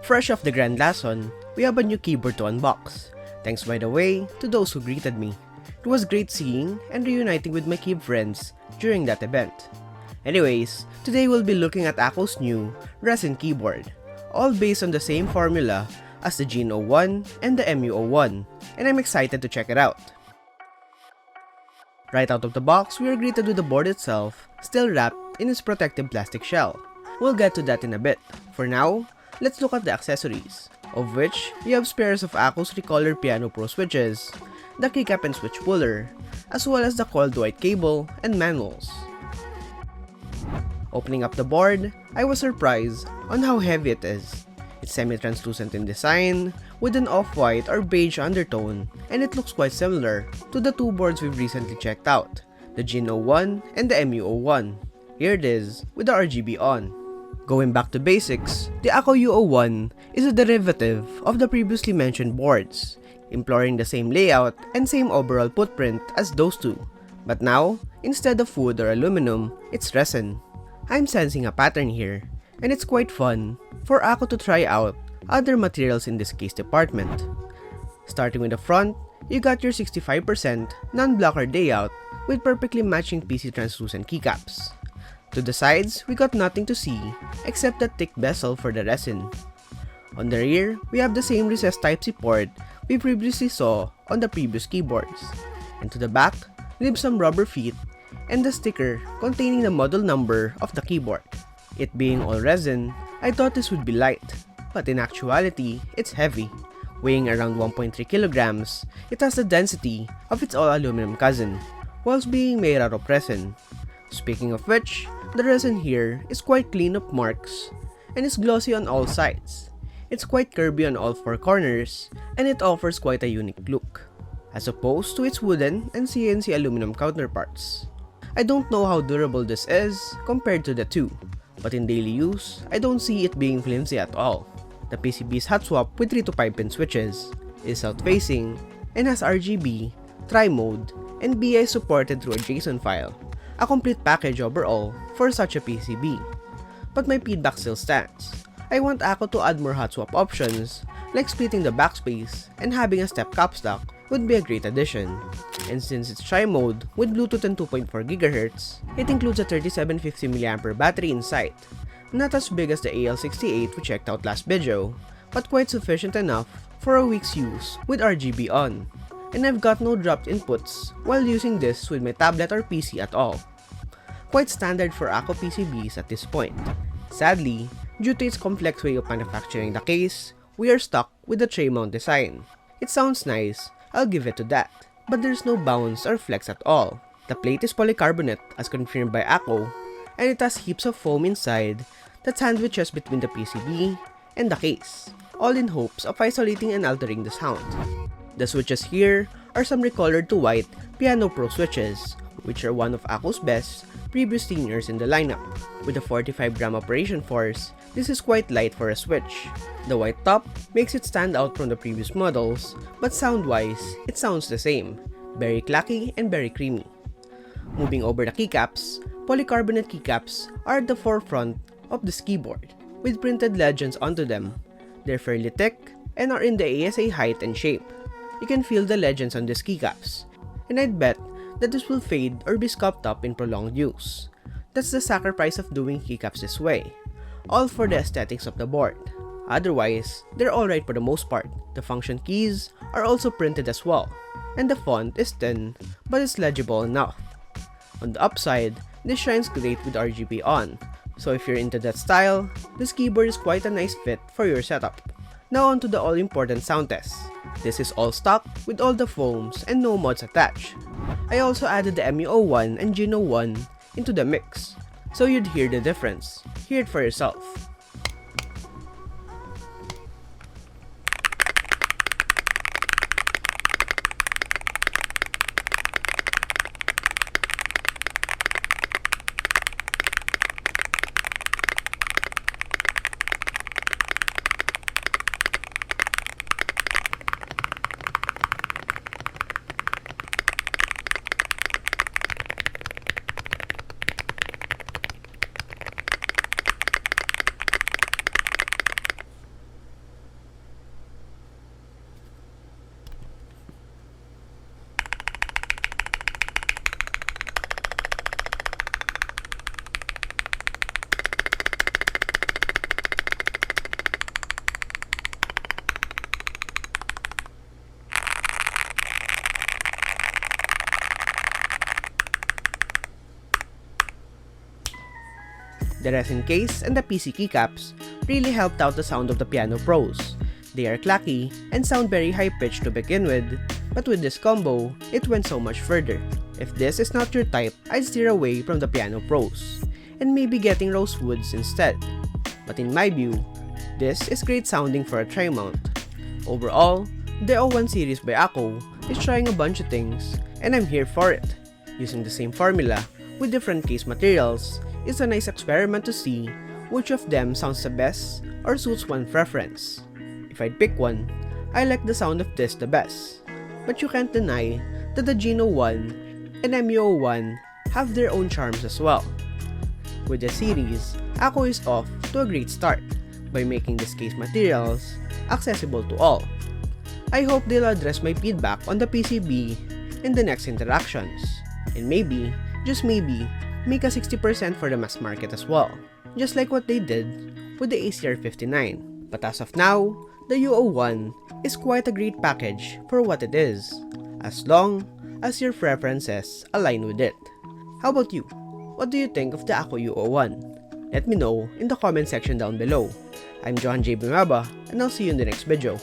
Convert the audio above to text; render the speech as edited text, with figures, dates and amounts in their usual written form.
Fresh off the grand lesson, we have a new keyboard to unbox. Thanks by the way to those who greeted me. It was great seeing and reuniting with my keyboard friends during that event. Anyways, today we'll be looking at Akko's new RESIN keyboard, all based on the same formula as the GN01 and the MU01, and I'm excited to check it out. Right out of the box, we are greeted with the board itself, still wrapped in its protective plastic shell. We'll get to that in a bit. For now, let's look at the accessories, of which we have spares of Akko's recolored Piano Pro switches, the keycap and switch puller, as well as the coiled white cable and manuals. Opening up the board, I was surprised on how heavy it is. It's semi-translucent in design, with an off-white or beige undertone, and it looks quite similar to the two boards we've recently checked out, the GN01 and the MU01. Here it is, with the RGB on. Going back to basics, the Akko YU01 is a derivative of the previously mentioned boards, employing the same layout and same overall footprint as those two. But now, instead of wood or aluminum, it's resin. I'm sensing a pattern here, and it's quite fun for Akko to try out other materials in this case department. Starting with the front, you got your 65% non-blocker layout with perfectly matching PC translucent keycaps. To the sides, we got nothing to see except the thick bezel for the resin. On the rear, we have the same recessed Type-C port we previously saw on the previous keyboards. And to the back, leave some rubber feet and the sticker containing the model number of the keyboard. It being all resin, I thought this would be light, but in actuality, it's heavy. Weighing around 1.3 kilograms, it has the density of its all-aluminum cousin, whilst being made out of resin. Speaking of which, the resin here is quite clean of marks and is glossy on all sides. It's quite curvy on all four corners, and it offers quite a unique look, as opposed to its wooden and CNC aluminum counterparts. I don't know how durable this is compared to the two, but in daily use, I don't see it being flimsy at all. The PCB is hot swap with 3 to 5 pin switches, is south-facing, and has RGB, Tri-mode, and BI supported through a JSON file. A complete package overall for such a PCB. But my feedback still stands. I want Akko to add more hot swap options, like splitting the backspace and having a step capstock would be a great addition. And since it's Tri-mode with Bluetooth and 2.4 GHz, it includes a 3750 mAh battery inside. Not as big as the AL68 we checked out last video, but quite sufficient enough for a week's use with RGB on. And I've got no dropped inputs while using this with my tablet or PC at all. Quite standard for Akko PCBs at this point. Sadly, due to its complex way of manufacturing the case, we are stuck with the tray mount design. It sounds nice, I'll give it to that, but there's no bounce or flex at all. The plate is polycarbonate as confirmed by Akko, and it has heaps of foam inside that sandwiches between the PCB and the case, all in hopes of isolating and altering the sound. The switches here are some recolored to white Piano Pro switches, which are one of Akko's best previous tuners in the lineup. With a 45-gram operation force, this is quite light for a switch. The white top makes it stand out from the previous models, but sound-wise, it sounds the same, very clacky and very creamy. Moving over the keycaps, polycarbonate keycaps are at the forefront of this keyboard, with printed legends onto them. They're fairly thick and are in the ASA height and shape. You can feel the legends on these keycaps, and I'd bet that this will fade or be scuffed up in prolonged use. That's the sacrifice of doing keycaps this way, all for the aesthetics of the board. Otherwise, they're alright for the most part. The function keys are also printed as well, and the font is thin, but it's legible enough. On the upside, this shines great with RGB on, so if you're into that style, this keyboard is quite a nice fit for your setup. Now onto the all-important sound test. This is all stock with all the foams and no mods attached. I also added the MU01 and GN01 into the mix, so you'd hear the difference. Hear it for yourself. The resin case and the PC keycaps really helped out the sound of the Piano Pros. They are clacky and sound very high-pitched to begin with, but with this combo, it went so much further. If this is not your type, I'd steer away from the Piano Pros, and maybe getting Rosewoods instead. But in my view, this is great sounding for a tri-mount. Overall, the U01 series by Akko is trying a bunch of things, and I'm here for it. Using the same formula with different case materials is a nice experiment to see which of them sounds the best or suits one preference. If I'd pick one, I like the sound of this the best. But you can't deny that the GEN01 and MU01 have their own charms as well. With the series, Akko is off to a great start by making these case materials accessible to all. I hope they'll address my feedback on the PCB in the next interactions, and maybe, just maybe, make a 60% for the mass market as well, just like what they did with the ACR59. But as of now, the U01 is quite a great package for what it is, as long as your preferences align with it. How about you? What do you think of the Akko U01? Let me know in the comment section down below. I'm Johan J. Bimaba, and I'll see you in the next video.